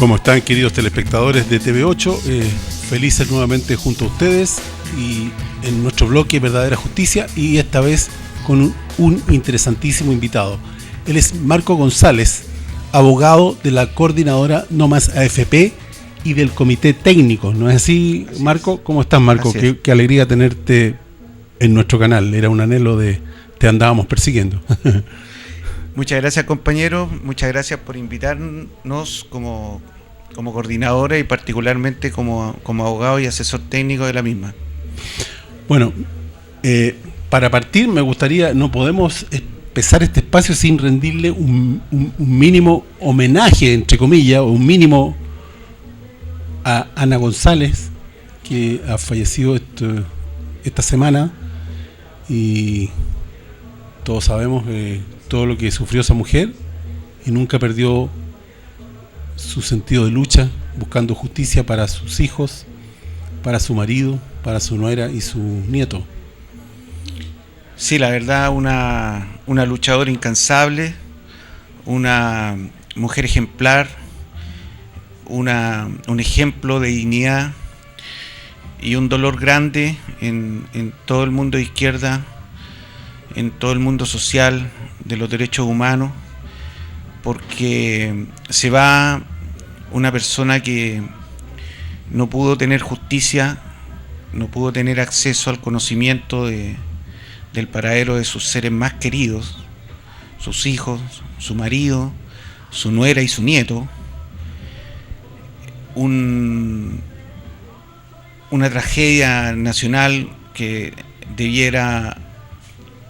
¿Cómo están, queridos telespectadores de TV8? Felices nuevamente junto a ustedes y en nuestro bloque Verdadera Justicia, y esta vez con un interesantísimo invitado. Él es Marco González, abogado de la coordinadora No Más AFP y del comité técnico. ¿No es así, Marco? ¿Cómo estás, Marco? Qué alegría tenerte en nuestro canal. Era un anhelo de... te andábamos persiguiendo. Muchas gracias, compañero. Muchas gracias por invitarnos como coordinadora y particularmente como abogado y asesor técnico de la misma. Bueno, para partir me gustaría, no podemos empezar este espacio sin rendirle un mínimo homenaje, entre comillas, o un mínimo a Ana González, que ha fallecido esta semana, y todos sabemos todo lo que sufrió esa mujer, y nunca perdió su sentido de lucha, buscando justicia para sus hijos, para su marido, para su nuera y su nieto. Sí, la verdad, una luchadora incansable, una mujer ejemplar, un ejemplo de dignidad, y un dolor grande en todo el mundo de izquierda, en todo el mundo social de los derechos humanos, porque se va una persona que no pudo tener justicia, no pudo tener acceso al conocimiento del paradero de sus seres más queridos, sus hijos, su marido, su nuera y su nieto. Una tragedia nacional que debiera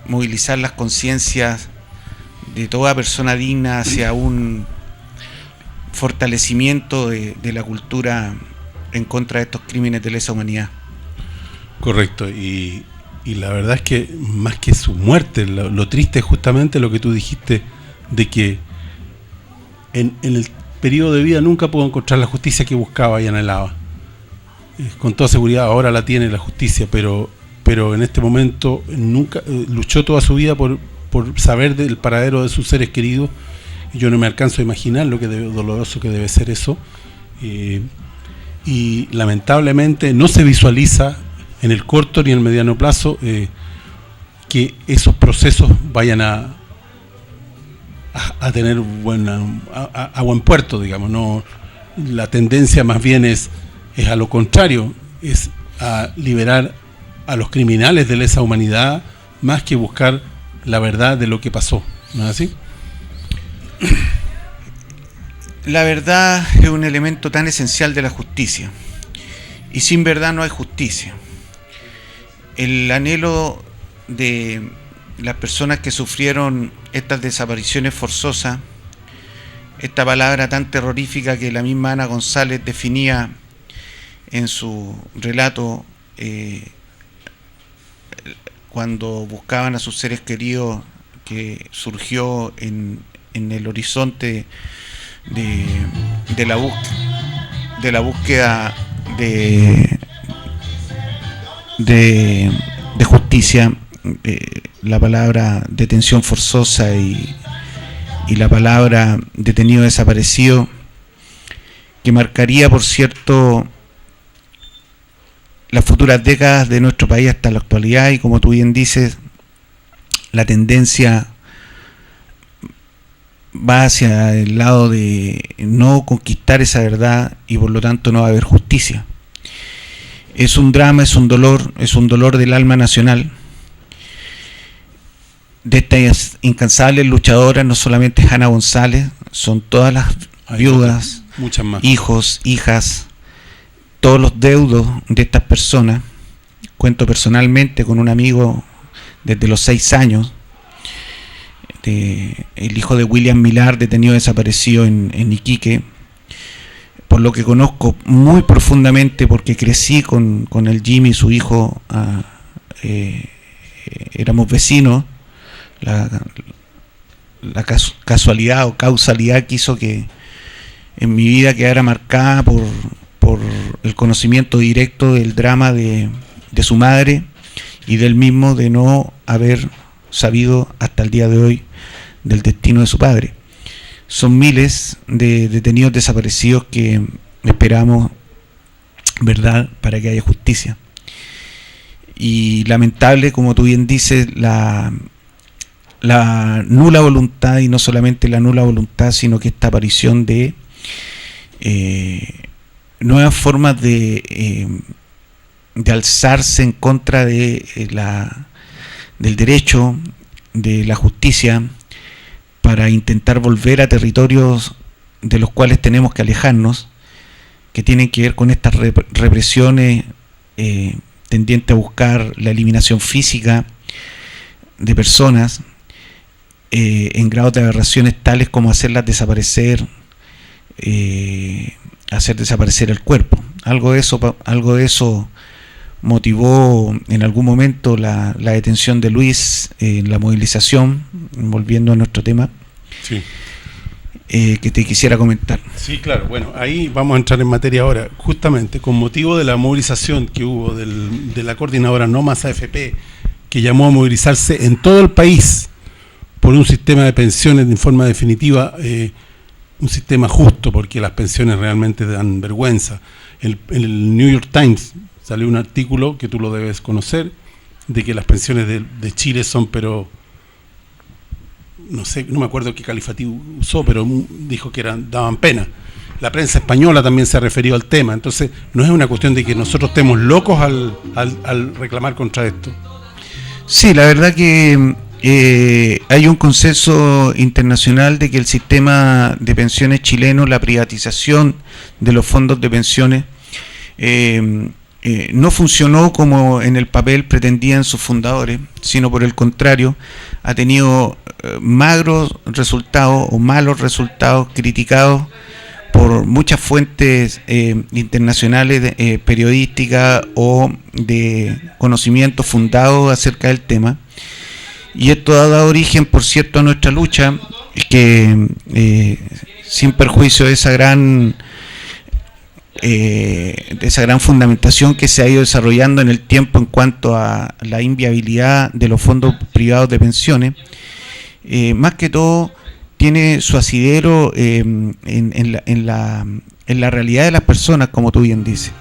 movilizar las conciencias de toda persona digna hacia un fortalecimiento de la cultura en contra de estos crímenes de lesa humanidad. Correcto, y la verdad es que más que su muerte, lo triste es justamente lo que tú dijiste, de que en el periodo de vida nunca pudo encontrar la justicia que buscaba y anhelaba. Con toda seguridad ahora la tiene la justicia, pero en este momento nunca luchó toda su vida por saber del paradero de sus seres queridos, y yo no me alcanzo a imaginar lo doloroso que debe ser eso, y lamentablemente no se visualiza en el corto ni en el mediano plazo que esos procesos vayan a tener a buen puerto, digamos. No, la tendencia más bien es a lo contrario, es a liberar a los criminales de lesa humanidad más que buscar la verdad de lo que pasó, ¿no es así? La verdad es un elemento tan esencial de la justicia, y sin verdad no hay justicia. El anhelo de las personas que sufrieron estas desapariciones forzosas, esta palabra tan terrorífica que la misma Ana González definía en su relato cuando buscaban a sus seres queridos, que surgió en el horizonte de la búsqueda de justicia, la palabra detención forzosa y la palabra detenido desaparecido, que marcaría, por cierto, las futuras décadas de nuestro país hasta la actualidad. Y como tú bien dices, la tendencia va hacia el lado de no conquistar esa verdad, y por lo tanto no va a haber justicia. Es un drama, es un dolor del alma nacional. De estas incansables luchadoras no solamente es Ana González, son todas las viudas, muchas más, hijos, hijas, todos los deudos de estas personas. Cuento personalmente con un amigo desde los 6 años, el hijo de William Millar, detenido desaparecido en Iquique, por lo que conozco muy profundamente, porque crecí con el Jimmy, su hijo, éramos vecinos. La casualidad o causalidad quiso que en mi vida quedara marcada por el conocimiento directo del drama de su madre y del mismo, de no haber sabido hasta el día de hoy del destino de su padre. Son miles de detenidos desaparecidos que esperamos, ¿verdad?, para que haya justicia. Y lamentable, como tú bien dices, la nula voluntad, y no solamente la nula voluntad, sino que esta aparición de nuevas formas de alzarse en contra de del derecho, de la justicia, para intentar volver a territorios de los cuales tenemos que alejarnos, que tienen que ver con estas represiones tendientes a buscar la eliminación física de personas en grados de aberraciones tales como hacerlas desaparecer, hacer desaparecer el cuerpo. Algo de eso motivó en algún momento la detención de Luis en la movilización, volviendo a nuestro tema, sí. Que te quisiera comentar. Sí, claro. Bueno, ahí vamos a entrar en materia ahora. Justamente con motivo de la movilización que hubo de la coordinadora No Más AFP, que llamó a movilizarse en todo el país por un sistema de pensiones en forma definitiva, un sistema justo, porque las pensiones realmente dan vergüenza. En el New York Times salió un artículo que tú lo debes conocer, de que las pensiones de Chile son, pero no sé, no me acuerdo qué calificativo usó, pero dijo que daban pena. La prensa española también se ha referido al tema. Entonces no es una cuestión de que nosotros estemos locos al reclamar contra esto. Sí, la verdad que hay un consenso internacional de que el sistema de pensiones chileno, la privatización de los fondos de pensiones, no funcionó como en el papel pretendían sus fundadores, sino por el contrario, ha tenido magros resultados o malos resultados criticados por muchas fuentes internacionales periodísticas o de conocimiento fundado acerca del tema. Y esto ha dado origen, por cierto, a nuestra lucha, que sin perjuicio de esa gran fundamentación que se ha ido desarrollando en el tiempo en cuanto a la inviabilidad de los fondos privados de pensiones, más que todo tiene su asidero en la realidad de las personas, como tú bien dices.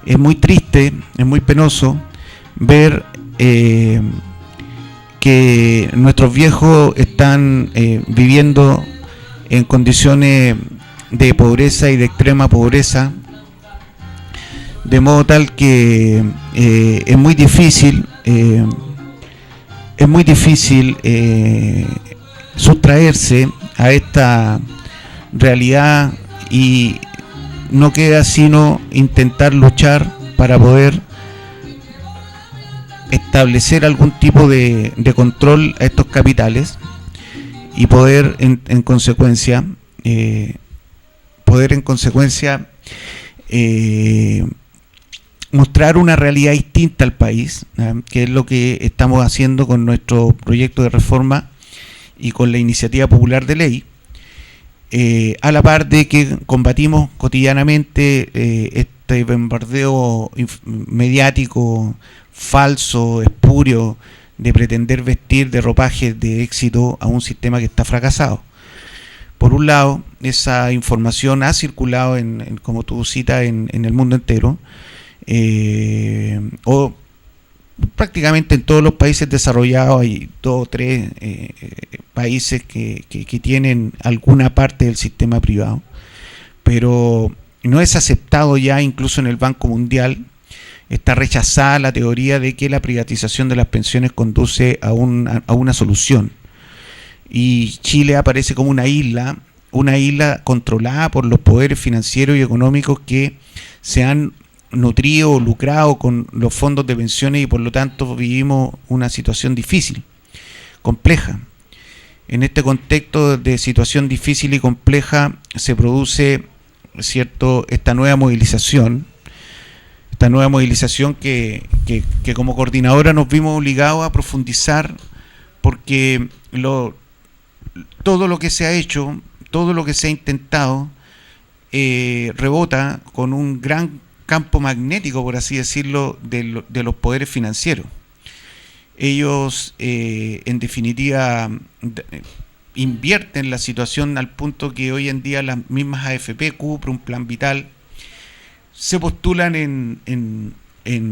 Es muy triste, es muy penoso ver que nuestros viejos están viviendo en condiciones de pobreza y de extrema pobreza, de modo tal que es muy difícil sustraerse a esta realidad, y no queda sino intentar luchar para poder establecer algún tipo de control a estos capitales y poder en consecuencia mostrar una realidad distinta al país, que es lo que estamos haciendo con nuestro proyecto de reforma y con la iniciativa popular de ley, a la par de que combatimos cotidianamente este bombardeo mediático falso, espurio, de pretender vestir de ropajes de éxito a un sistema que está fracasado. Por un lado, esa información ha circulado, como tú citas, en el mundo entero, o prácticamente en todos los países desarrollados. Hay 2 o 3 países que tienen alguna parte del sistema privado, pero no es aceptado ya, incluso en el Banco Mundial. Está rechazada la teoría de que la privatización de las pensiones conduce a una solución. Y Chile aparece como una isla controlada por los poderes financieros y económicos que se han nutrido o lucrado con los fondos de pensiones, y por lo tanto vivimos una situación difícil, compleja. En este contexto de situación difícil y compleja se produce, ¿cierto?, esta nueva movilización que como coordinadora nos vimos obligados a profundizar, porque todo lo que se ha hecho, todo lo que se ha intentado, rebota con un gran campo magnético, por así decirlo, de los poderes financieros. Ellos, en definitiva, invierten la situación al punto que hoy en día las mismas AFP, Cuprum, Plan Vital, se postulan en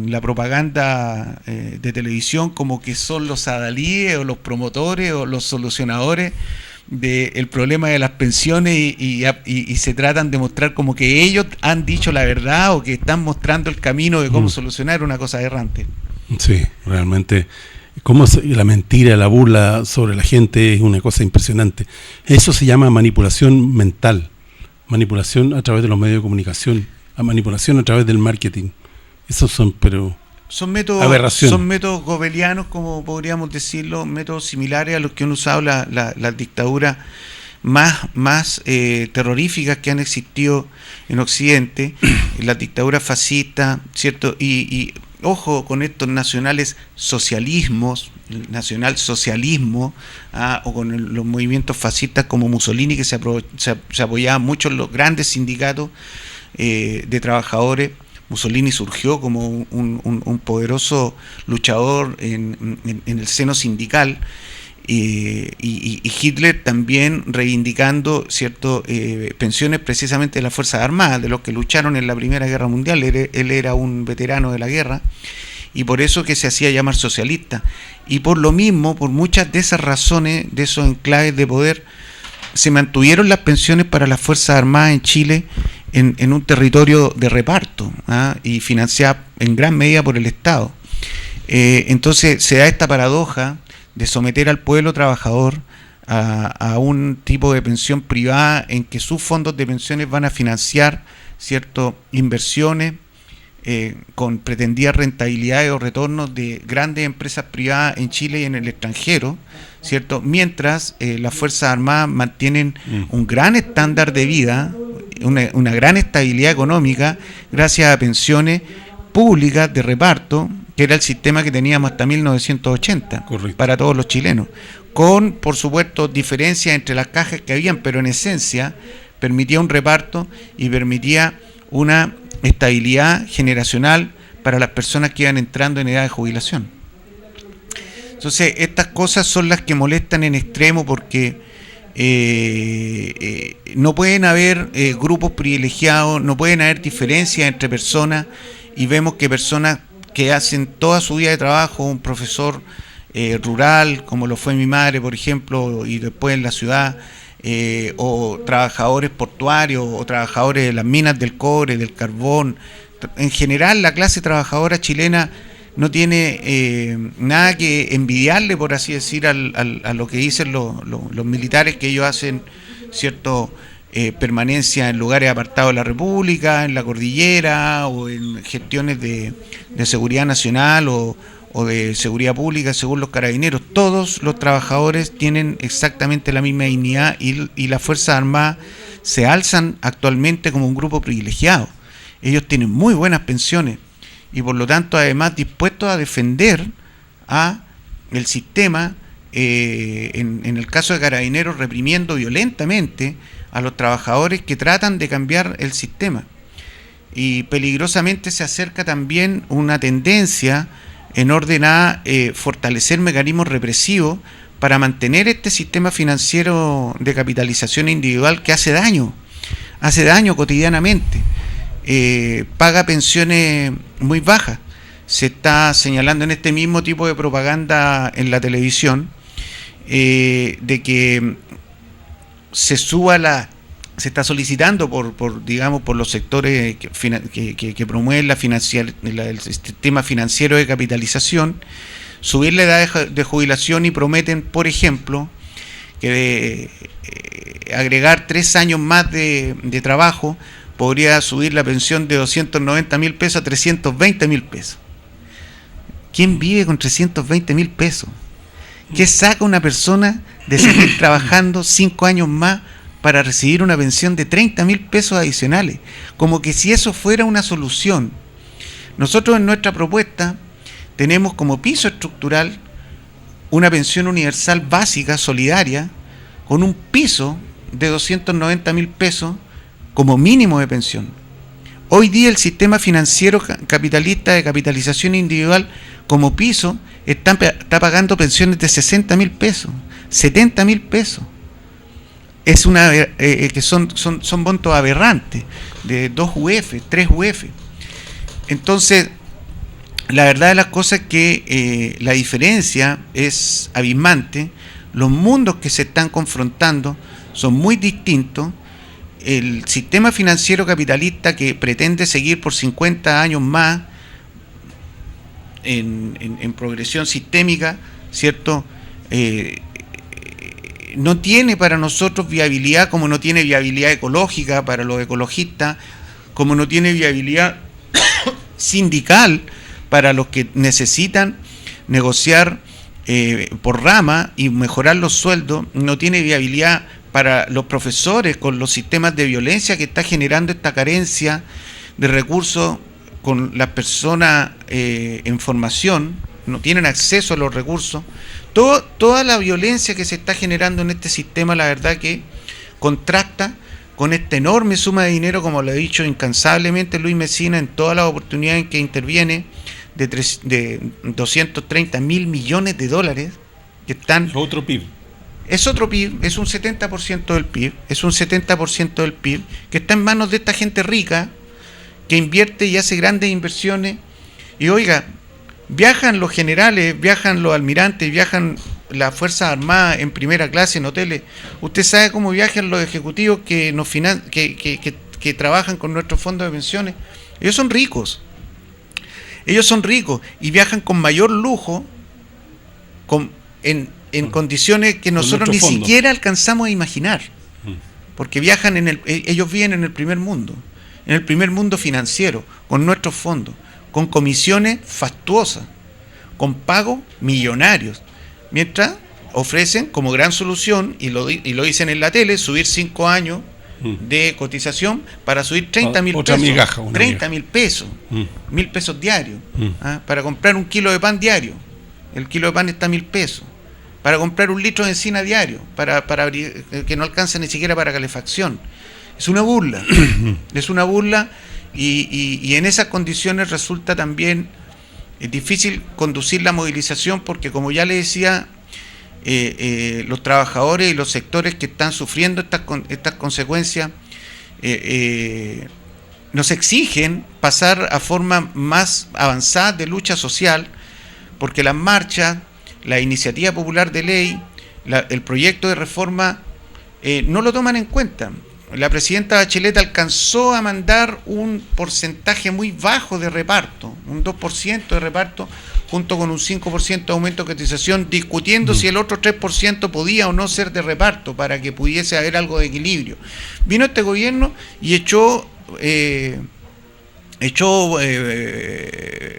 la propaganda de televisión como que son los adalíes o los promotores o los solucionadores del problema de las pensiones y se tratan de mostrar como que ellos han dicho la verdad o que están mostrando el camino de cómo solucionar una cosa errante. Sí, realmente la mentira, la burla sobre la gente es una cosa impresionante. Eso se llama manipulación mental, manipulación a través de los medios de comunicación, manipulación a través del marketing. Esos son, pero son métodos gobelianos, como podríamos decirlo, métodos similares a los que han usado las dictaduras más terroríficas que han existido en Occidente, las dictaduras fascistas, ¿cierto? Y ojo con estos nacionales socialismos, el nacionalsocialismo, o con los movimientos fascistas como Mussolini, que se apoyaban mucho en los grandes sindicatos de trabajadores. Mussolini surgió como un poderoso luchador en el seno sindical, y Hitler también reivindicando pensiones precisamente de las Fuerzas Armadas, de los que lucharon en la Primera Guerra Mundial. Él era un veterano de la guerra y por eso que se hacía llamar socialista. Y por lo mismo, por muchas de esas razones, de esos enclaves de poder, se mantuvieron las pensiones para las Fuerzas Armadas en Chile en un territorio de reparto, y financiada en gran medida por el Estado. Entonces se da esta paradoja de someter al pueblo trabajador a un tipo de pensión privada en que sus fondos de pensiones van a financiar inversiones con pretendidas rentabilidades o retornos de grandes empresas privadas en Chile y en el extranjero, ¿cierto? Mientras las Fuerzas Armadas mantienen un gran estándar de vida, una gran estabilidad económica, gracias a pensiones públicas de reparto, que era el sistema que teníamos hasta 1980. Correcto. Para todos los chilenos, con, por supuesto, diferencias entre las cajas que habían, pero en esencia permitía un reparto y permitía una estabilidad generacional para las personas que iban entrando en edad de jubilación. Entonces, estas cosas son las que molestan en extremo, porque no pueden haber grupos privilegiados, no pueden haber diferencias entre personas, y vemos que personas que hacen toda su vida de trabajo, un profesor rural, como lo fue mi madre, por ejemplo, y después en la ciudad, o trabajadores portuarios, o trabajadores de las minas del cobre, del carbón. En general, la clase trabajadora chilena no tiene nada que envidiarle, por así decir, a lo que dicen los militares, que ellos hacen permanencia en lugares apartados de la República, en la cordillera, o en gestiones de seguridad nacional o de seguridad pública, según los carabineros. Todos los trabajadores tienen exactamente la misma dignidad, y las Fuerzas Armadas se alzan actualmente como un grupo privilegiado. Ellos tienen muy buenas pensiones y por lo tanto además dispuestos a defender a el sistema, en el caso de Carabineros, reprimiendo violentamente a los trabajadores que tratan de cambiar el sistema. Y peligrosamente se acerca también una tendencia en orden a fortalecer mecanismos represivos para mantener este sistema financiero de capitalización individual que hace daño cotidianamente. Paga pensiones muy bajas. Se está señalando en este mismo tipo de propaganda en la televisión de que se está solicitando por los sectores que promueven el sistema financiero de capitalización, subir la edad de jubilación, y prometen, por ejemplo, que agregar 3 años más de trabajo podría subir la pensión de 290.000 pesos a 320.000 pesos. ¿Quién vive con 320.000 pesos? ¿Qué saca una persona de seguir trabajando 5 años más para recibir una pensión de 30.000 pesos adicionales? Como que si eso fuera una solución. Nosotros en nuestra propuesta tenemos como piso estructural una pensión universal básica, solidaria, con un piso de 290.000 pesos como mínimo de pensión. Hoy día el sistema financiero capitalista de capitalización individual como piso está pagando pensiones de 60.000 pesos, 70.000 pesos. es que son montos aberrantes, de 2 UF, 3 UF. Entonces, la verdad de las cosas es que la diferencia es abismante, los mundos que se están confrontando son muy distintos. El sistema financiero capitalista que pretende seguir por 50 años más en progresión sistémica, ¿cierto? No tiene para nosotros viabilidad, como no tiene viabilidad ecológica para los ecologistas, como no tiene viabilidad sindical para los que necesitan negociar por rama y mejorar los sueldos, no tiene viabilidad para los profesores con los sistemas de violencia que está generando esta carencia de recursos con las personas en formación, no tienen acceso a los recursos. Toda la violencia que se está generando en este sistema, la verdad que contrasta con esta enorme suma de dinero, como lo ha dicho incansablemente Luis Mesina en todas las oportunidades en que interviene, de 230 mil millones de dólares que están... Otro PIB. Es otro PIB, es un 70% del PIB, es un 70% del PIB que está en manos de esta gente rica que invierte y hace grandes inversiones. Y oiga, viajan los generales, viajan los almirantes, viajan las Fuerzas Armadas en primera clase en hoteles. Usted sabe cómo viajan los ejecutivos que que trabajan con nuestros fondos de pensiones. Ellos son ricos y viajan con mayor lujo, en condiciones que nosotros ni siquiera alcanzamos a imaginar, porque viajan ellos viven en el primer mundo financiero, con nuestros fondos, con comisiones fastuosas, con pagos millonarios, mientras ofrecen como gran solución, y lo dicen en la tele, subir 5 años de cotización para subir 30 mil pesos, migaja, 30 mil pesos, 1.000 pesos diarios, para comprar un kilo de pan diario. El kilo de pan está a 1.000 pesos. Para comprar un litro de encina diario, para que no alcanza ni siquiera para calefacción. Es una burla, es una burla, y en esas condiciones resulta también difícil conducir la movilización, porque como ya le decía, los trabajadores y los sectores que están sufriendo estas consecuencias nos exigen pasar a formas más avanzadas de lucha social, porque las marchas, la iniciativa popular de ley, el proyecto de reforma no lo toman en cuenta. La presidenta Bachelet alcanzó a mandar un porcentaje muy bajo de reparto, un 2% de reparto, junto con un 5% de aumento de cotización, discutiendo si el otro 3% podía o no ser de reparto para que pudiese haber algo de equilibrio. Vino este gobierno y echó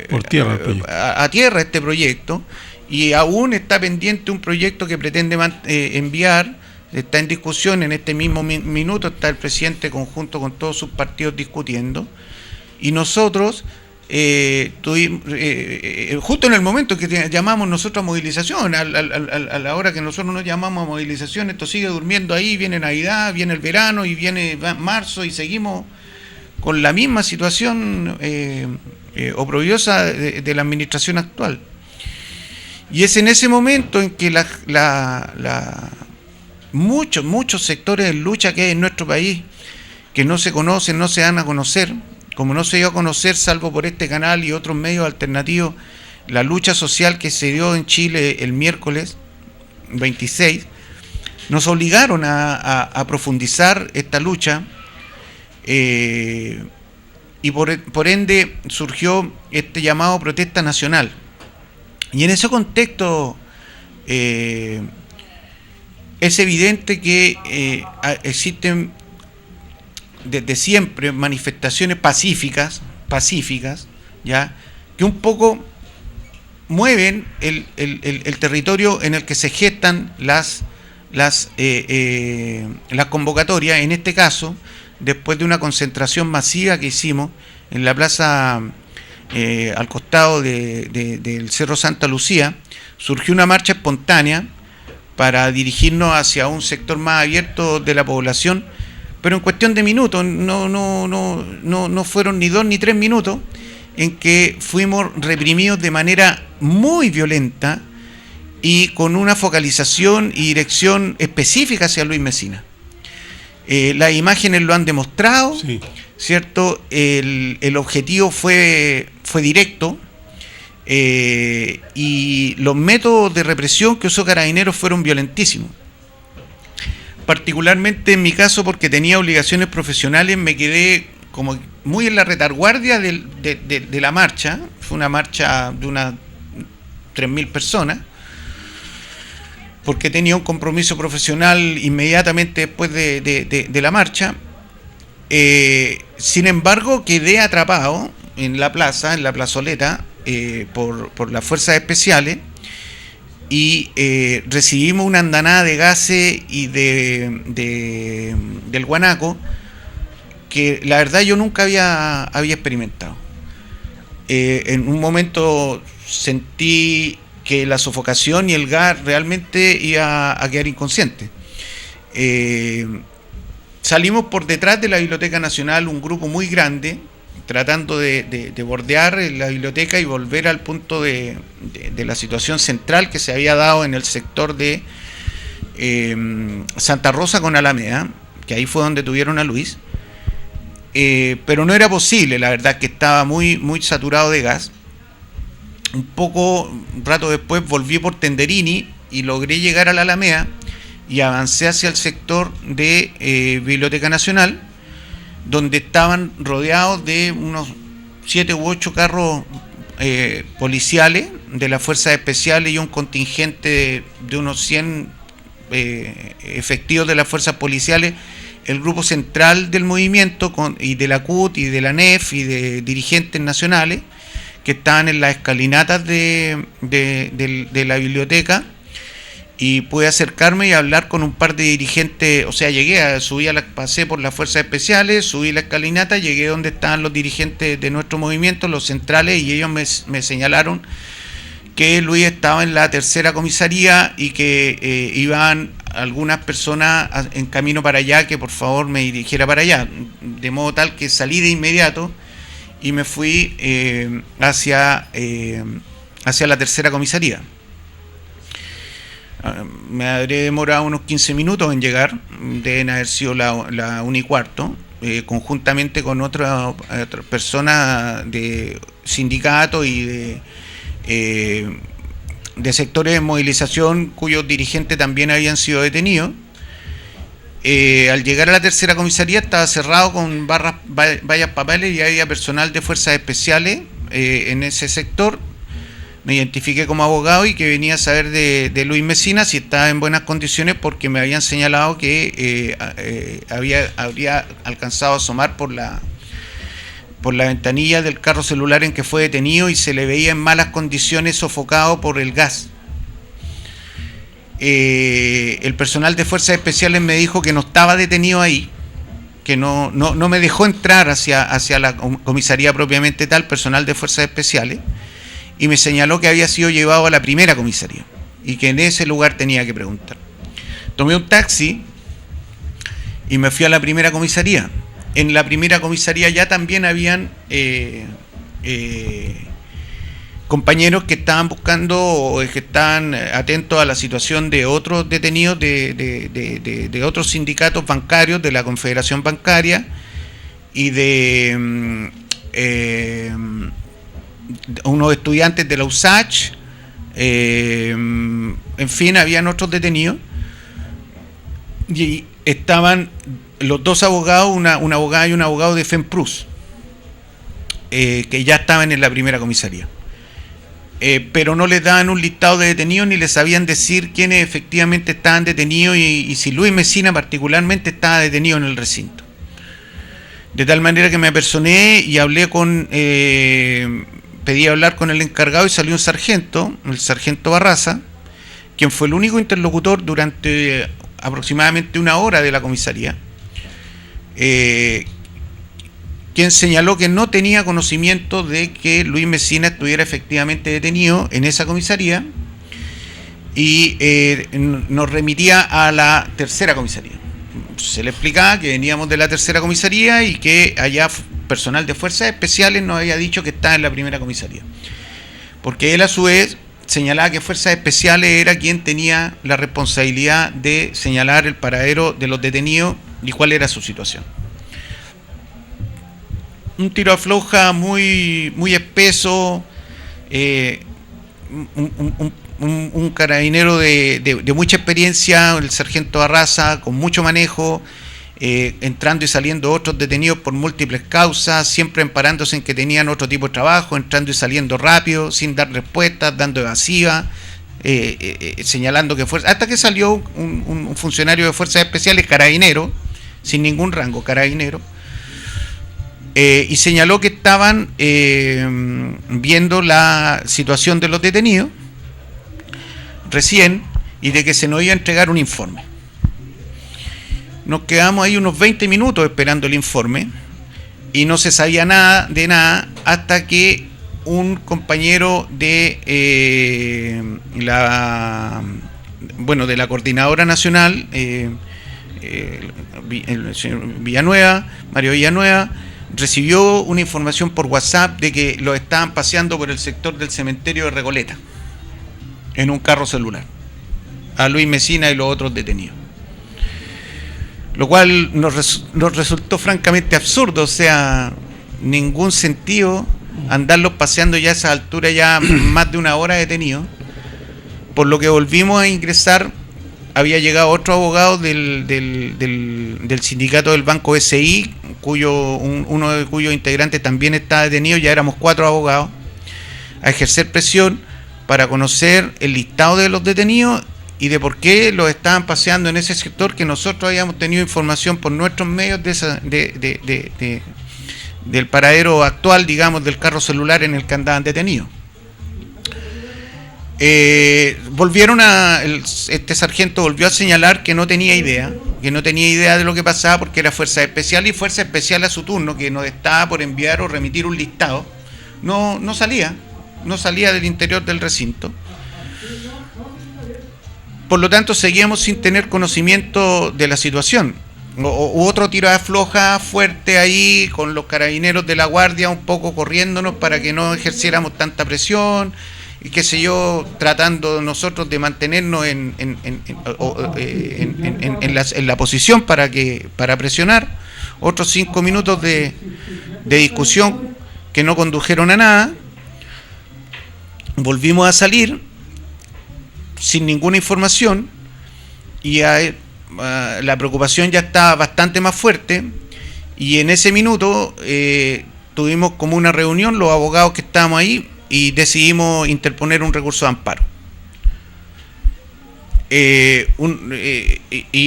por tierra a tierra este proyecto, y aún está pendiente un proyecto que pretende enviar. Está en discusión en este mismo minuto, está el presidente conjunto con todos sus partidos discutiendo, y nosotros justo en el momento que llamamos nosotros a movilización, a la hora que nosotros nos llamamos a movilización, esto sigue durmiendo ahí, viene Navidad, viene el verano y viene marzo, y seguimos con la misma situación oprobiosa de la administración actual. Y es en ese momento en que muchos sectores de lucha que hay en nuestro país, que no se conocen, no se dan a conocer, como no se dio a conocer, salvo por este canal y otros medios alternativos, la lucha social que se dio en Chile el miércoles 26, nos obligaron a profundizar esta lucha, y por ende surgió este llamado protesta nacional. Y en ese contexto es evidente que existen desde siempre manifestaciones pacíficas, ya, que un poco mueven el territorio en el que se gestan las convocatorias. En este caso, después de una concentración masiva que hicimos en la plaza al costado del Cerro Santa Lucía, surgió una marcha espontánea para dirigirnos hacia un sector más abierto de la población, pero en cuestión de minutos, no fueron ni 2 ni 3 minutos, en que fuimos reprimidos de manera muy violenta y con una focalización y dirección específica hacia Luis Mesina. Las imágenes lo han demostrado, Sí. ¿cierto? El objetivo fue directo, y los métodos de represión que usó Carabineros fueron violentísimos. Particularmente en mi caso, porque tenía obligaciones profesionales, me quedé como muy en la retaguardia de la marcha. Fue una marcha de unas 3.000 personas, porque tenía un compromiso profesional inmediatamente después de la marcha. Sin embargo, quedé atrapado en la plaza, en la plazoleta, por las fuerzas especiales, y recibimos una andanada de gases y del guanaco que la verdad yo nunca había experimentado. En un momento sentí que la sofocación y el gas realmente iba a quedar inconsciente. Salimos por detrás de la Biblioteca Nacional, un grupo muy grande, tratando de bordear la biblioteca y volver al punto de la situación central que se había dado en el sector de Santa Rosa con Alameda, que ahí fue donde tuvieron a Luis. Pero no era posible, la verdad que estaba muy, muy saturado de gas. Un rato después volví por Tenderini y logré llegar a la Alameda y avancé hacia el sector de Biblioteca Nacional, donde estaban rodeados de unos 7 u 8 carros policiales de las fuerzas especiales y un contingente de unos 100 efectivos de las fuerzas policiales, el grupo central del movimiento y de la CUT y de la NEF y de dirigentes nacionales que estaban en las escalinatas de la biblioteca, y pude acercarme y hablar con un par de dirigentes. O sea, pasé por las fuerzas especiales, subí la escalinata, llegué donde estaban los dirigentes de nuestro movimiento, los centrales, y ellos me señalaron que Luis estaba en la tercera comisaría y que iban algunas personas en camino para allá, que por favor me dirigiera para allá, de modo tal que salí de inmediato y me fui hacia la tercera comisaría. Me habré demorado unos 15 minutos en llegar, deben haber sido la 1:15, conjuntamente con otras personas de sindicatos y de sectores de movilización cuyos dirigentes también habían sido detenidos. Al llegar a la tercera comisaría estaba cerrado con vallas papales y había personal de fuerzas especiales en ese sector. Me identifiqué como abogado y que venía a saber de Luis Mesina si estaba en buenas condiciones, porque me habían señalado que habría alcanzado a asomar por la ventanilla del carro celular en que fue detenido y se le veía en malas condiciones, sofocado por el gas. El personal de fuerzas especiales me dijo que no estaba detenido ahí, que no me dejó entrar hacia la comisaría propiamente tal, personal de fuerzas especiales, y me señaló que había sido llevado a la primera comisaría y que en ese lugar tenía que preguntar. Tomé un taxi y me fui a la primera comisaría. En la primera comisaría ya también habían compañeros que estaban buscando o que estaban atentos a la situación de otros detenidos de otros sindicatos bancarios, de la Confederación Bancaria y de unos estudiantes de la USACH, en fin, habían otros detenidos, y estaban los dos abogados, una abogada y un abogado de FEMPRUS, que ya estaban en la primera comisaría, pero no les daban un listado de detenidos ni les sabían decir quiénes efectivamente estaban detenidos y si Luis Mesina particularmente estaba detenido en el recinto. De tal manera que me apersoné y hablé pedí hablar con el encargado y salió un sargento, el sargento Barraza, quien fue el único interlocutor durante aproximadamente 1 hora de la comisaría, quien señaló que no tenía conocimiento de que Luis Mesina estuviera efectivamente detenido en esa comisaría y nos remitía a la tercera comisaría. Se le explicaba que veníamos de la tercera comisaría y que allá personal de fuerzas especiales nos había dicho que estaba en la primera comisaría, porque él a su vez señalaba que fuerzas especiales era quien tenía la responsabilidad de señalar el paradero de los detenidos y cuál era su situación. Un tiro a floja muy, muy espeso, un carabinero de mucha experiencia, el sargento Arraza, con mucho manejo, entrando y saliendo otros detenidos por múltiples causas, siempre amparándose en que tenían otro tipo de trabajo, entrando y saliendo rápido, sin dar respuestas, dando evasiva, señalando que fuerza, hasta que salió un funcionario de Fuerzas Especiales, carabinero, sin ningún rango, carabinero, y señaló que estaban viendo la situación de los detenidos recién y de que se nos iba a entregar un informe. Nos quedamos ahí unos 20 minutos esperando el informe y no se sabía nada de nada hasta que un compañero de la Coordinadora Nacional, el señor Villanueva, Mario Villanueva, recibió una información por WhatsApp de que lo estaban paseando por el sector del cementerio de Recoleta en un carro celular, a Luis Mesina y los otros detenidos. Lo cual nos resultó francamente absurdo, o sea, ningún sentido andarlos paseando ya a esa altura, ya más de una hora detenidos. Por lo que volvimos a ingresar, había llegado otro abogado del sindicato del Banco SI, uno de cuyos integrantes también está detenido, ya éramos 4 abogados, a ejercer presión para conocer el listado de los detenidos y de por qué los estaban paseando en ese sector que nosotros habíamos tenido información por nuestros medios del paradero actual, digamos, del carro celular en el que andaban detenidos. Este sargento volvió a señalar que no tenía idea de lo que pasaba porque era Fuerza Especial, y Fuerza Especial a su turno, que nos estaba por enviar o remitir un listado, no salía del interior del recinto. Por lo tanto, seguíamos sin tener conocimiento de la situación. Hubo otro tiro de afloja fuerte ahí, con los carabineros de la guardia un poco corriéndonos para que no ejerciéramos tanta presión, y qué sé yo, tratando nosotros de mantenernos en la posición para presionar. Otros 5 minutos de discusión que no condujeron a nada. Volvimos a salir sin ninguna información y la preocupación ya estaba bastante más fuerte, y en ese minuto tuvimos como una reunión los abogados que estábamos ahí y decidimos interponer un recurso de amparo. Y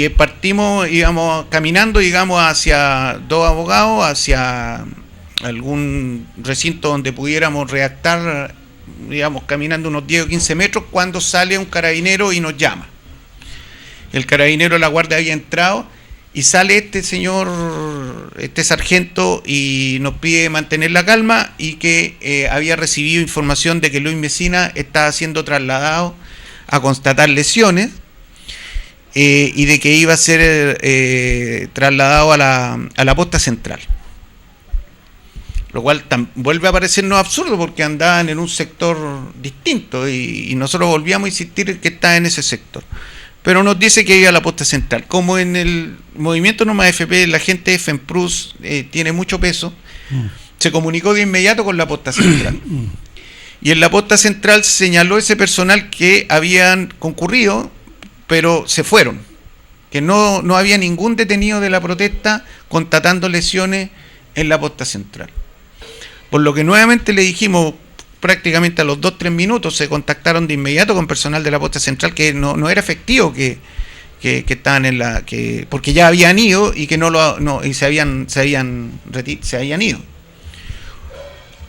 partimos, íbamos caminando, digamos, hacia 2 abogados, hacia algún recinto donde pudiéramos redactar, digamos, caminando unos 10 o 15 metros, cuando sale un carabinero y nos llama. El carabinero de la guardia había entrado y sale este sargento, y nos pide mantener la calma y que había recibido información de que Luis Mesina estaba siendo trasladado a constatar lesiones, y de que iba a ser trasladado a la posta central. Lo cual vuelve a parecernos absurdo porque andaban en un sector distinto y nosotros volvíamos a insistir que estaba en ese sector. Pero nos dice que iba a la posta central. Como en el movimiento Nomás FP la gente de FEMPRUS tiene mucho peso, se comunicó de inmediato con la posta central. Y en la posta central señaló ese personal que habían concurrido, pero se fueron. Que no había ningún detenido de la protesta constatando lesiones en la posta central. Por lo que nuevamente le dijimos, prácticamente a los 2-3 minutos se contactaron de inmediato con personal de la posta central, que no era efectivo que estaban porque ya habían ido y que se habían ido.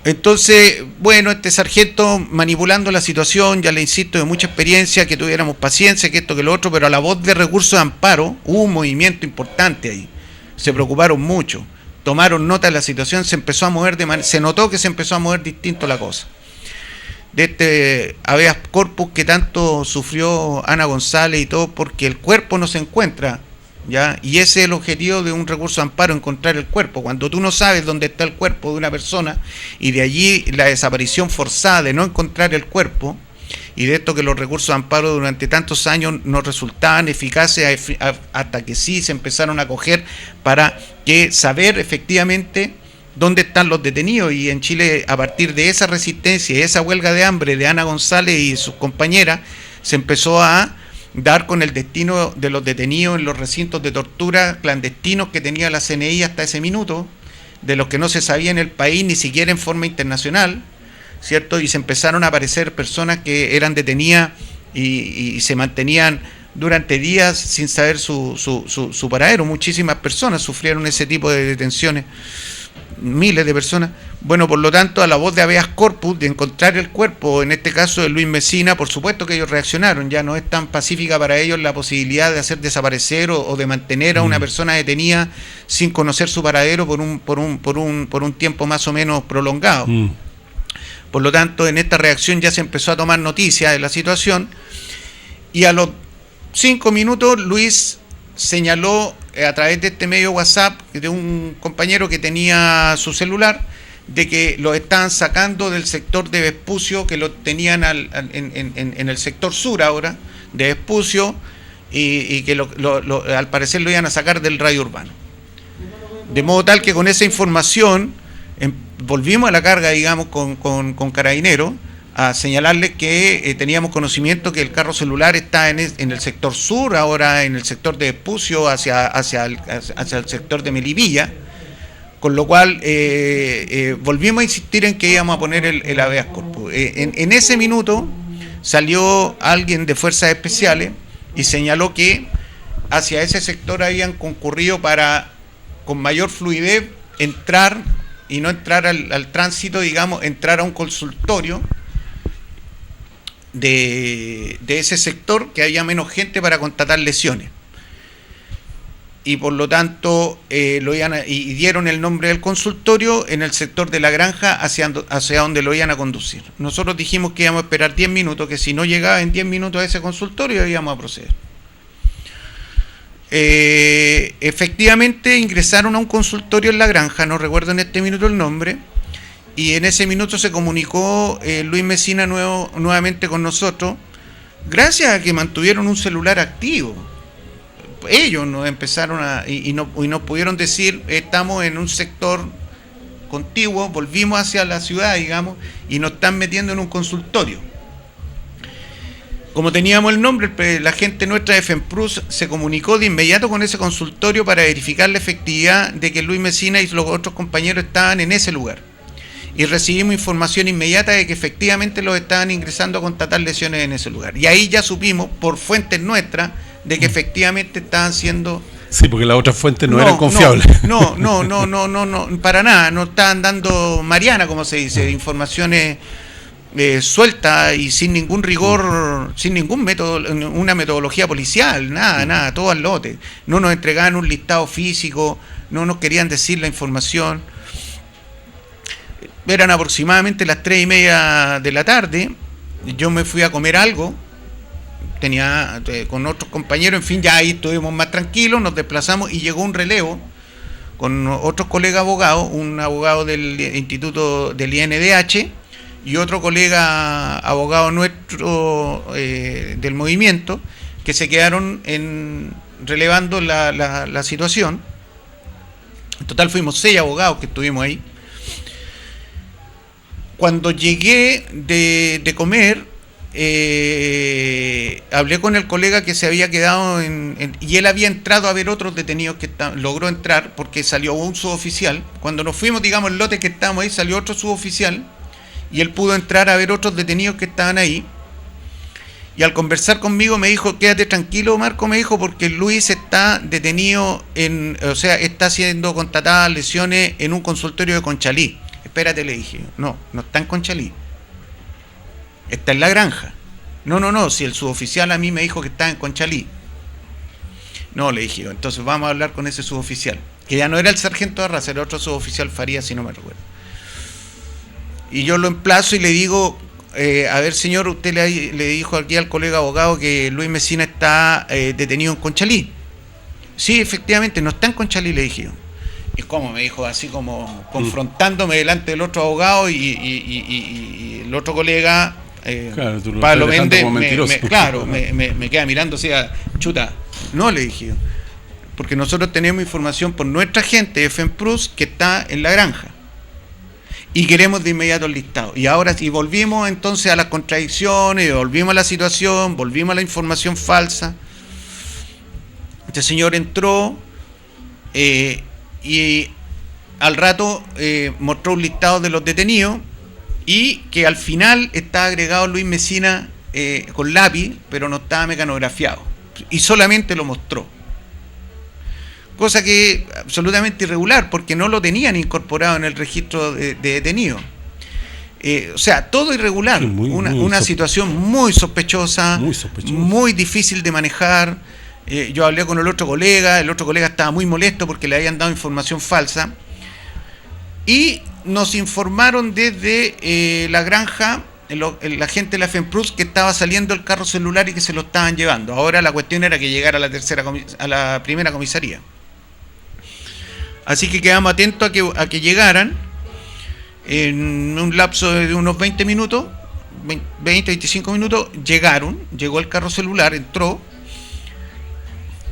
Entonces, bueno, este sargento, manipulando la situación, ya le insisto, de mucha experiencia, que tuviéramos paciencia, que esto, que lo otro, pero a la voz de recursos de amparo hubo un movimiento importante ahí. Se preocuparon mucho, tomaron nota de la situación, se notó que se empezó a mover distinto la cosa. De este habeas corpus que tanto sufrió Ana González y todo, porque el cuerpo no se encuentra, ¿ya? Y ese es el objetivo de un recurso de amparo, encontrar el cuerpo. Cuando tú no sabes dónde está el cuerpo de una persona, y de allí la desaparición forzada de no encontrar el cuerpo, y de esto que los recursos de amparo durante tantos años no resultaban eficaces hasta que sí se empezaron a coger para que saber efectivamente dónde están los detenidos. Y en Chile, a partir de esa resistencia y esa huelga de hambre de Ana González y sus compañeras, se empezó a dar con el destino de los detenidos en los recintos de tortura clandestinos que tenía la CNI hasta ese minuto, de los que no se sabía en el país ni siquiera en forma internacional, ¿cierto? Y se empezaron a aparecer personas que eran detenidas y se mantenían durante días sin saber su paradero. Muchísimas personas sufrieron ese tipo de detenciones, miles de personas. Bueno, por lo tanto, a la voz de habeas corpus, de encontrar el cuerpo, en este caso de Luis Mesina, por supuesto que ellos reaccionaron. Ya no es tan pacífica para ellos la posibilidad de hacer desaparecer o de mantener a una persona detenida sin conocer su paradero por un tiempo más o menos prolongado. Por lo tanto, en esta reacción ya se empezó a tomar noticia de la situación, y a los 5 minutos Luis señaló a través de este medio WhatsApp de un compañero que tenía su celular de que lo estaban sacando del sector de Vespucio, que lo tenían en el sector sur ahora de Vespucio, y que al parecer lo iban a sacar del radio urbano. De modo tal que con esa información volvimos a la carga, digamos, con Carabineros, a señalarles que teníamos conocimiento que el carro celular está en el sector sur, ahora en el sector de Vespucio, hacia el sector de Melipilla, con lo cual volvimos a insistir en que íbamos a poner el habeas corpus. En ese minuto salió alguien de Fuerzas Especiales y señaló que hacia ese sector habían concurrido para, con mayor fluidez, entrar y no entrar al tránsito, digamos, entrar a un consultorio de ese sector, que había menos gente para constatar lesiones. Y por lo tanto y dieron el nombre del consultorio en el sector de la granja hacia donde lo iban a conducir. Nosotros dijimos que íbamos a esperar 10 minutos, que si no llegaba en 10 minutos a ese consultorio íbamos a proceder. Efectivamente ingresaron a un consultorio en la granja, no recuerdo en este minuto el nombre, y en ese minuto se comunicó Luis Mesina nuevamente con nosotros, gracias a que mantuvieron un celular activo. Ellos nos empezaron y nos pudieron decir: estamos en un sector contiguo, volvimos hacia la ciudad, digamos, y nos están metiendo en un consultorio. Como teníamos el nombre, la gente nuestra de FEMPRUS se comunicó de inmediato con ese consultorio para verificar la efectividad de que Luis Mesina y los otros compañeros estaban en ese lugar. Y recibimos información inmediata de que efectivamente los estaban ingresando a constatar lesiones en ese lugar. Y ahí ya supimos, por fuentes nuestras, de que efectivamente estaban siendo... Sí, porque las otras fuentes no eran confiables. No, para nada. No estaban dando Mariana, como se dice, informaciones sueltas y sin ningún rigor, sin ningún método, una metodología policial, nada, todo al lote. No nos entregaban un listado físico, no nos querían decir la información. Eran aproximadamente las 3:30 de la tarde. Yo me fui a comer algo, tenía con otros compañeros, en fin, ya ahí estuvimos más tranquilos, nos desplazamos y llegó un relevo con otros colegas abogados, un abogado del Instituto del INDH y otro colega abogado nuestro del movimiento, que se quedaron relevando la situación. En total fuimos 6 abogados que estuvimos ahí. Cuando llegué de comer, hablé con el colega que se había quedado y él había entrado a ver otros detenidos que logró entrar porque salió un suboficial. Cuando nos fuimos, digamos, el lote que estábamos ahí, salió otro suboficial y él pudo entrar a ver otros detenidos que estaban ahí. Y al conversar conmigo me dijo: quédate tranquilo, Marco, me dijo, porque Luis está detenido está siendo constatadas lesiones en un consultorio de Conchalí. Espérate, le dije. No está en Conchalí, está en la granja. No, si el suboficial a mí me dijo que está en Conchalí. No, le dije, entonces vamos a hablar con ese suboficial, que ya no era el sargento de raza, era otro suboficial Farías, si no me recuerdo. Y yo lo emplazo y le digo: a ver, señor, usted le dijo aquí al colega abogado que Luis Mesina está detenido en Conchalí. Sí, efectivamente, no está en Conchalí, le dije yo. Y como me dijo, así como confrontándome delante del otro abogado, y el otro colega Claro, tú lo Pablo estás dejando Méndez como mentiroso. me queda mirando, o sea, chuta, no, le dije yo, porque nosotros tenemos información por nuestra gente de FEMPRUS que está en la granja y queremos de inmediato el listado. Y ahora sí volvimos entonces a las contradicciones, volvimos a la situación, volvimos a la información falsa. Este señor entró y al rato mostró un listado de los detenidos y que al final está agregado Luis Mesina con lápiz, pero no estaba mecanografiado. Y solamente lo mostró. Cosa que es absolutamente irregular, porque no lo tenían incorporado en el registro de detenidos. O sea, todo irregular. Sí, una situación muy sospechosa, muy difícil de manejar. Yo hablé con el otro colega estaba muy molesto porque le habían dado información falsa. Y nos informaron desde la granja, la gente de la FEMPRUS, que estaba saliendo el carro celular y que se lo estaban llevando. Ahora la cuestión era que llegara a la primera comisaría. Así que quedamos atentos a que llegaran en un lapso de unos 20 minutos, 20-25 minutos, llegó el carro celular, entró,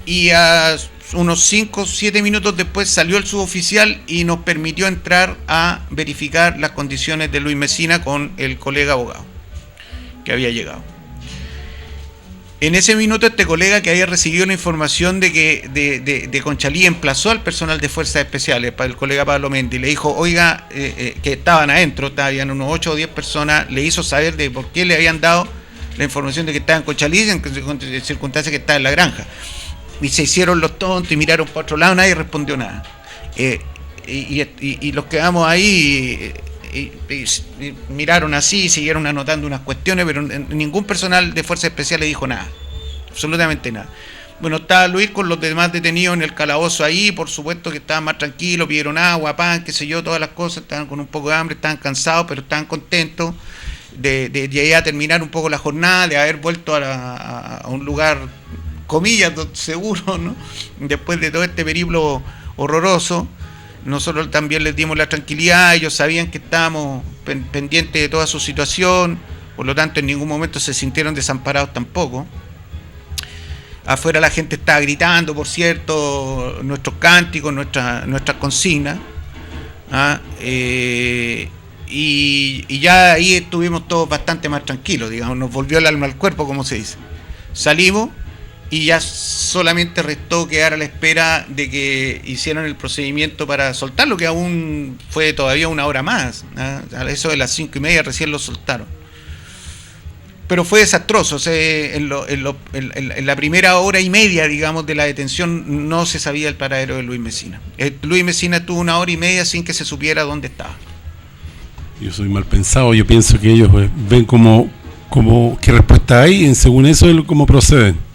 y a unos 5 o 7 minutos después salió el suboficial y nos permitió entrar a verificar las condiciones de Luis Mesina con el colega abogado que había llegado. En ese minuto este colega, que había recibido la información de que de Conchalí, emplazó al personal de Fuerzas Especiales, para el colega Pablo Méndez, y le dijo, oiga, que estaban adentro, habían unos 8 o 10 personas, le hizo saber de por qué le habían dado la información de que estaba en Conchalí, en circunstancias que estaba en la granja. Y se hicieron los tontos y miraron para otro lado, nadie respondió nada. Y los quedamos ahí y miraron así, siguieron anotando unas cuestiones, pero ningún personal de Fuerzas Especiales dijo nada, absolutamente nada. Bueno, estaba Luis con los demás detenidos en el calabozo ahí, por supuesto que estaban más tranquilos, pidieron agua, pan, qué sé yo, todas las cosas, estaban con un poco de hambre, estaban cansados, pero estaban contentos de ya terminar un poco la jornada, de haber vuelto a un lugar, comillas, seguro, ¿no? Después de todo este periplo horroroso. Nosotros también les dimos la tranquilidad, ellos sabían que estábamos pendientes de toda su situación, por lo tanto en ningún momento se sintieron desamparados tampoco. Afuera la gente estaba gritando, por cierto, nuestros cánticos, nuestras consignas, y ya ahí estuvimos todos bastante más tranquilos, digamos, nos volvió el alma al cuerpo, como se dice. Salimos y ya solamente restó quedar a la espera de que hicieran el procedimiento para soltarlo, que aún fue todavía una hora más, ¿no? A eso de las 5:30 recién lo soltaron. Pero fue desastroso, o sea, en la primera hora y media, digamos, de la detención no se sabía el paradero de Luis Mesina. Luis Mesina estuvo 1 hora y media sin que se supiera dónde estaba. Yo soy mal pensado, yo pienso que ellos ven como qué respuesta hay, y según eso cómo proceden.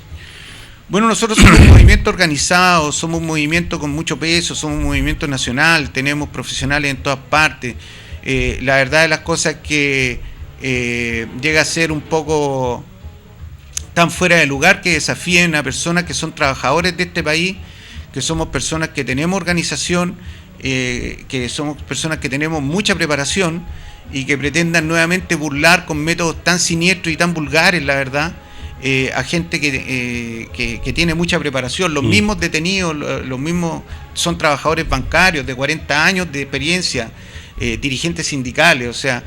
Bueno, nosotros somos un movimiento organizado, somos un movimiento con mucho peso, somos un movimiento nacional, tenemos profesionales en todas partes. La verdad de las cosas es que llega a ser un poco tan fuera de lugar que desafíen a personas que son trabajadores de este país, que somos personas que tenemos organización, que somos personas que tenemos mucha preparación y que pretendan nuevamente burlar con métodos tan siniestros y tan vulgares, la verdad, a gente que tiene mucha preparación. Los mismos detenidos, los mismos son trabajadores bancarios de 40 años de experiencia, dirigentes sindicales. O sea,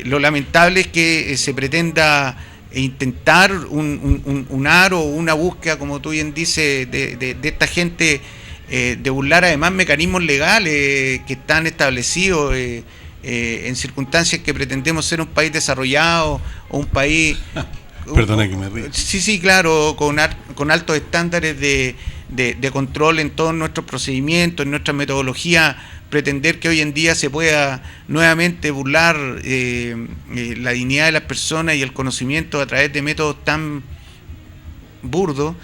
lo lamentable es que se pretenda intentar un aro o una búsqueda, como tú bien dices, de esta gente, de burlar además mecanismos legales que están establecidos en circunstancias que pretendemos ser un país desarrollado o un país... Perdona que me río. Sí, claro, con altos estándares de control en todos nuestros procedimientos, en nuestra metodología. Pretender que hoy en día se pueda nuevamente burlar la dignidad de las personas y el conocimiento a través de métodos tan burdos,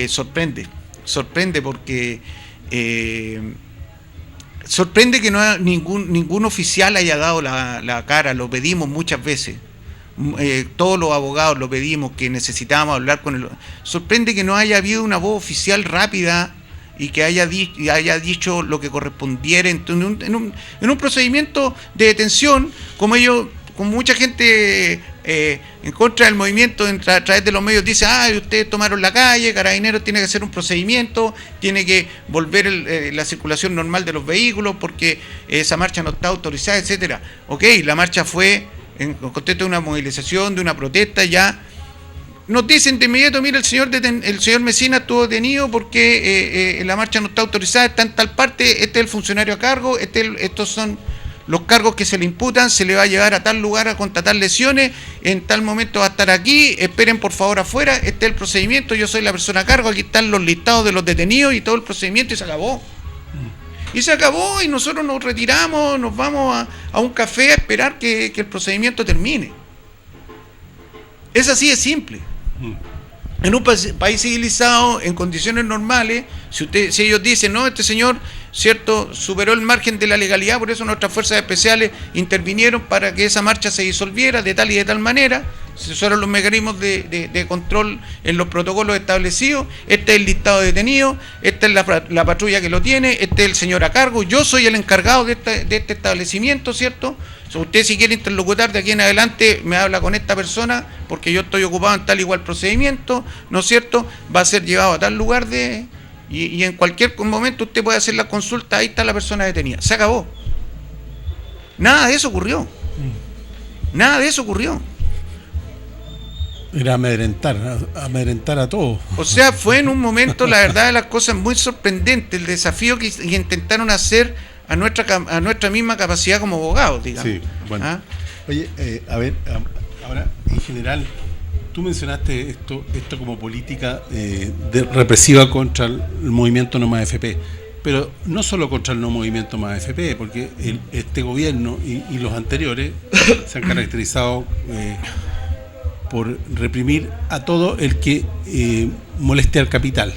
sorprende porque sorprende que no ningún oficial haya dado la cara. Lo pedimos muchas veces, todos los abogados lo pedimos, que necesitábamos hablar con él. Sorprende que no haya habido una voz oficial rápida y que haya dicho lo que correspondiera en un procedimiento de detención, como ellos con mucha gente en contra del movimiento a través de los medios dice, ustedes tomaron la calle, Carabineros tiene que hacer un procedimiento, tiene que volver la circulación normal de los vehículos porque esa marcha no está autorizada, etcétera. Ok, la marcha fue en contexto de una movilización, de una protesta, ya nos dicen de inmediato, mira, el señor Mesina estuvo detenido porque la marcha no está autorizada, está en tal parte, este es el funcionario a cargo, estos son los cargos que se le imputan, se le va a llevar a tal lugar a contratar lesiones, en tal momento va a estar aquí, esperen por favor afuera, este es el procedimiento, yo soy la persona a cargo, aquí están los listados de los detenidos y todo el procedimiento, y se acabó. Y se acabó, y nosotros nos retiramos, nos vamos a un café a esperar que el procedimiento termine. Es así de simple. En un país civilizado, en condiciones normales, si ellos dicen, no, este señor, cierto, superó el margen de la legalidad, por eso nuestras fuerzas especiales intervinieron para que esa marcha se disolviera de tal y de tal manera, se usaron los mecanismos de control en los protocolos establecidos, este es el listado de detenidos, esta es la patrulla que lo tiene, este es el señor a cargo, yo soy el encargado de este establecimiento, ¿cierto? Usted, si quiere interlocutar de aquí en adelante, me habla con esta persona porque yo estoy ocupado en tal igual procedimiento, ¿no es cierto? Va a ser llevado a tal lugar y en cualquier momento usted puede hacer la consulta, ahí está la persona detenida. Se acabó. Nada de eso ocurrió. Nada de eso ocurrió. Era amedrentar a todos. O sea, fue en un momento, la verdad de las cosas, muy sorprendente el desafío que intentaron hacer a nuestra misma capacidad como abogados, digamos. Sí, bueno. Oye, ahora, en general, tú mencionaste esto como política represiva contra el movimiento No Más FP, pero no solo contra el no movimiento Más FP, porque este gobierno y los anteriores se han caracterizado por reprimir a todo el que moleste al capital.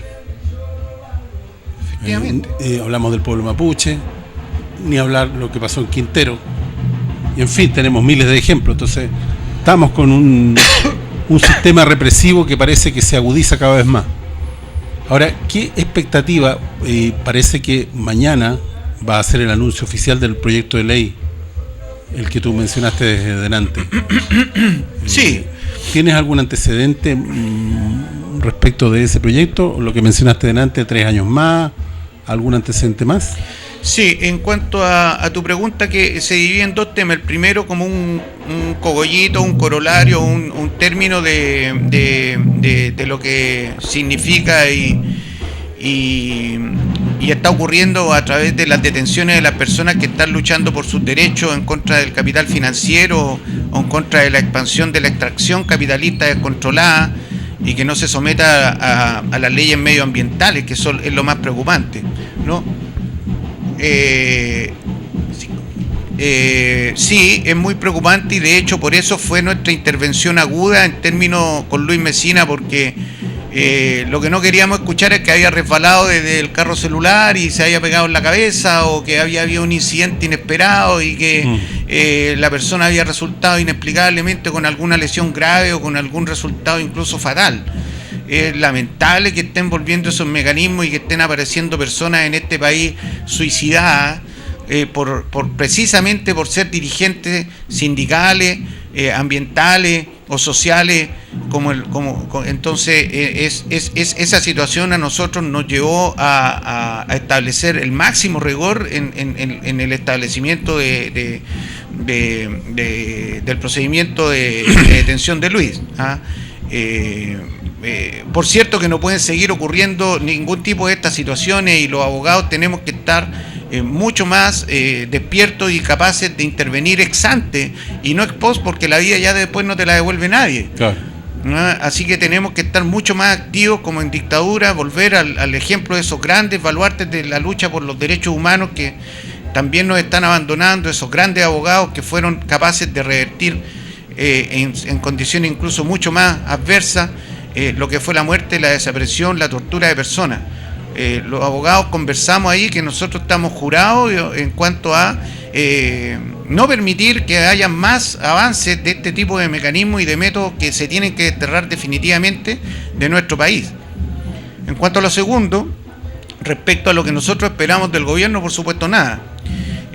Efectivamente. Hablamos del pueblo mapuche, ni hablar lo que pasó en Quintero, y en fin, tenemos miles de ejemplos. Entonces estamos con un sistema represivo que parece que se agudiza cada vez más. Ahora, ¿qué expectativa? Parece que mañana va a ser el anuncio oficial del proyecto de ley, el que tú mencionaste desde delante. Sí. ¿Tienes algún antecedente respecto de ese proyecto? Lo que mencionaste delante, 3 años más, ¿algún antecedente más? Sí, en cuanto a tu pregunta, que se divide en dos temas. El primero como un cogollito, un corolario, un término de lo que significa y está ocurriendo a través de las detenciones de las personas que están luchando por sus derechos en contra del capital financiero o en contra de la expansión de la extracción capitalista descontrolada y que no se someta a las leyes medioambientales, que es lo más preocupante, ¿no? Sí, es muy preocupante, y de hecho por eso fue nuestra intervención aguda en términos con Luis Mesina, porque lo que no queríamos escuchar es que había resbalado desde el carro celular y se había pegado en la cabeza, o que había habido un incidente inesperado y que la persona había resultado inexplicablemente con alguna lesión grave o con algún resultado incluso fatal. Es lamentable que estén volviendo esos mecanismos y que estén apareciendo personas en este país suicidadas precisamente por ser dirigentes sindicales, ambientales o sociales. Entonces esa situación a nosotros nos llevó a establecer el máximo rigor en el establecimiento del procedimiento de detención de Luis. Por cierto que no pueden seguir ocurriendo ningún tipo de estas situaciones, y los abogados tenemos que estar mucho más despiertos y capaces de intervenir ex ante y no ex post, porque la vida ya después no te la devuelve nadie. Claro. Así que tenemos que estar mucho más activos, como en dictadura, volver al ejemplo de esos grandes baluartes de la lucha por los derechos humanos que también nos están abandonando, esos grandes abogados que fueron capaces de revertir en condiciones incluso mucho más adversas lo que fue la muerte, la desaparición, la tortura de personas. Los abogados conversamos ahí que nosotros estamos jurados en cuanto a no permitir que haya más avances de este tipo de mecanismos y de métodos que se tienen que desterrar definitivamente de nuestro país. En cuanto a lo segundo, respecto a lo que nosotros esperamos del gobierno, por supuesto nada.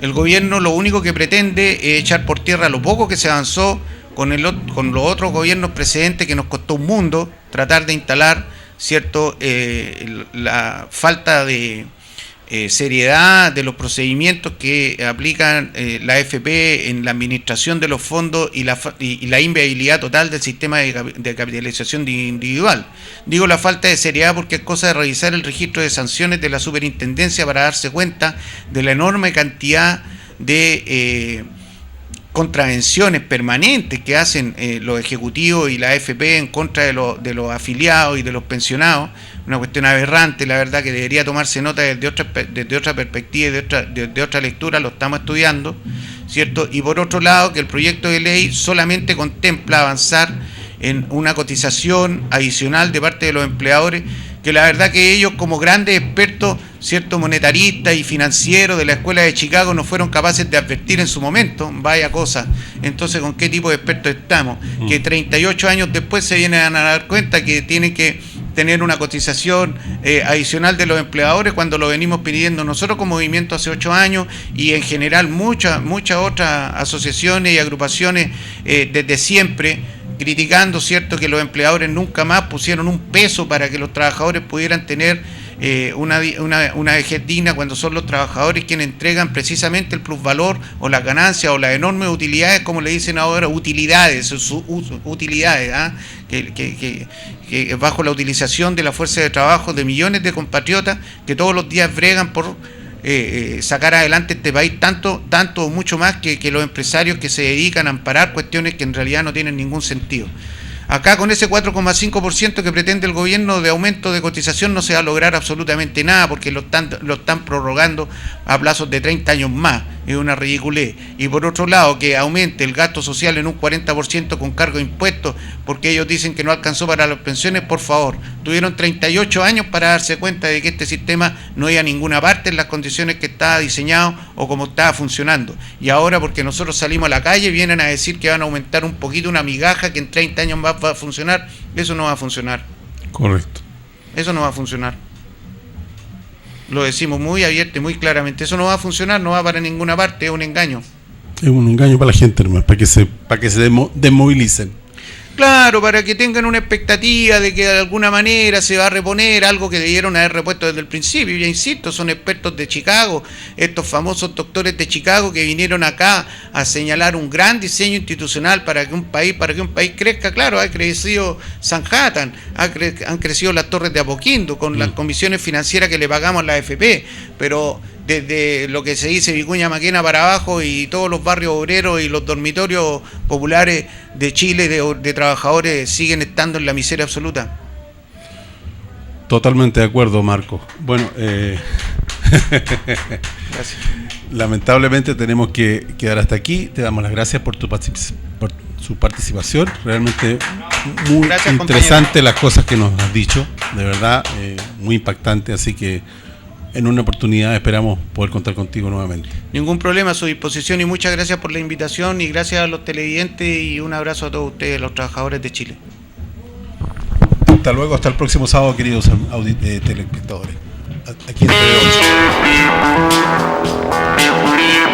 El gobierno lo único que pretende es echar por tierra lo poco que se avanzó con los otros gobiernos precedentes, que nos costó un mundo tratar de instalar, ¿cierto?, la falta de seriedad de los procedimientos que aplican la AFP en la administración de los fondos y la inviabilidad total del sistema de capitalización individual. Digo la falta de seriedad porque es cosa de revisar el registro de sanciones de la superintendencia para darse cuenta de la enorme cantidad de contravenciones permanentes que hacen los ejecutivos y la AFP en contra de los afiliados y de los pensionados. Una cuestión aberrante, la verdad, que debería tomarse nota desde otra perspectiva y de otra lectura. Lo estamos estudiando, ¿cierto? Y por otro lado, que el proyecto de ley solamente contempla avanzar en una cotización adicional de parte de los empleadores, que la verdad que ellos, como grandes expertos, ¿cierto?, monetaristas y financieros de la Escuela de Chicago, no fueron capaces de advertir en su momento. Vaya cosa. Entonces, ¿con qué tipo de expertos estamos? Que 38 años después se vienen a dar cuenta que tienen que tener una cotización adicional de los empleadores, cuando lo venimos pidiendo nosotros como movimiento hace 8 años, y en general muchas otras asociaciones y agrupaciones desde siempre, criticando, ¿cierto?, que los empleadores nunca más pusieron un peso para que los trabajadores pudieran tener una vejez digna, cuando son los trabajadores quienes entregan precisamente el plusvalor o las ganancias o las enormes utilidades, como le dicen ahora, utilidades, utilidades, que bajo la utilización de la fuerza de trabajo de millones de compatriotas que todos los días bregan por sacar adelante este país, tanto o mucho más que los empresarios que se dedican a amparar cuestiones que en realidad no tienen ningún sentido. Acá, con ese 4,5% que pretende el gobierno de aumento de cotización, no se va a lograr absolutamente nada, porque lo están prorrogando a plazos de 30 años más. Es una ridiculez. Y por otro lado, que aumente el gasto social en un 40% con cargo de impuestos, porque ellos dicen que no alcanzó para las pensiones. Por favor, tuvieron 38 años para darse cuenta de que este sistema no iba a ninguna parte en las condiciones que estaba diseñado o como estaba funcionando. Y ahora, porque nosotros salimos a la calle, vienen a decir que van a aumentar un poquito, una migaja, que en 30 años más va a funcionar. Eso no va a funcionar. Correcto. Eso no va a funcionar. Lo decimos muy abierto y muy claramente. Eso no va a funcionar, no va para ninguna parte, es un engaño. Es un engaño para la gente, hermano, para que se desmovilicen. Claro, para que tengan una expectativa de que de alguna manera se va a reponer algo que debieron haber repuesto desde el principio. Ya insisto, son expertos de Chicago, estos famosos doctores de Chicago que vinieron acá a señalar un gran diseño institucional para que un país crezca. Claro, ha crecido Sanhattan, han crecido las Torres de Apoquindo con las comisiones financieras que le pagamos a la AFP, pero desde lo que se dice Vicuña Maquena para abajo y todos los barrios obreros y los dormitorios populares de Chile de trabajadores siguen estando en la miseria absoluta. Totalmente de acuerdo, Marco. Bueno, Gracias. Lamentablemente tenemos que quedar hasta aquí. Te damos las gracias por su participación. Realmente muy Gracias, interesante, compañero. las cosas que nos has dicho, de verdad, muy impactante. Así que en una oportunidad esperamos poder contar contigo nuevamente. Ningún problema, a su disposición, y muchas gracias por la invitación y gracias a los televidentes y un abrazo a todos ustedes, los trabajadores de Chile. Hasta luego, hasta el próximo sábado, queridos telespectadores. Aquí en TV8.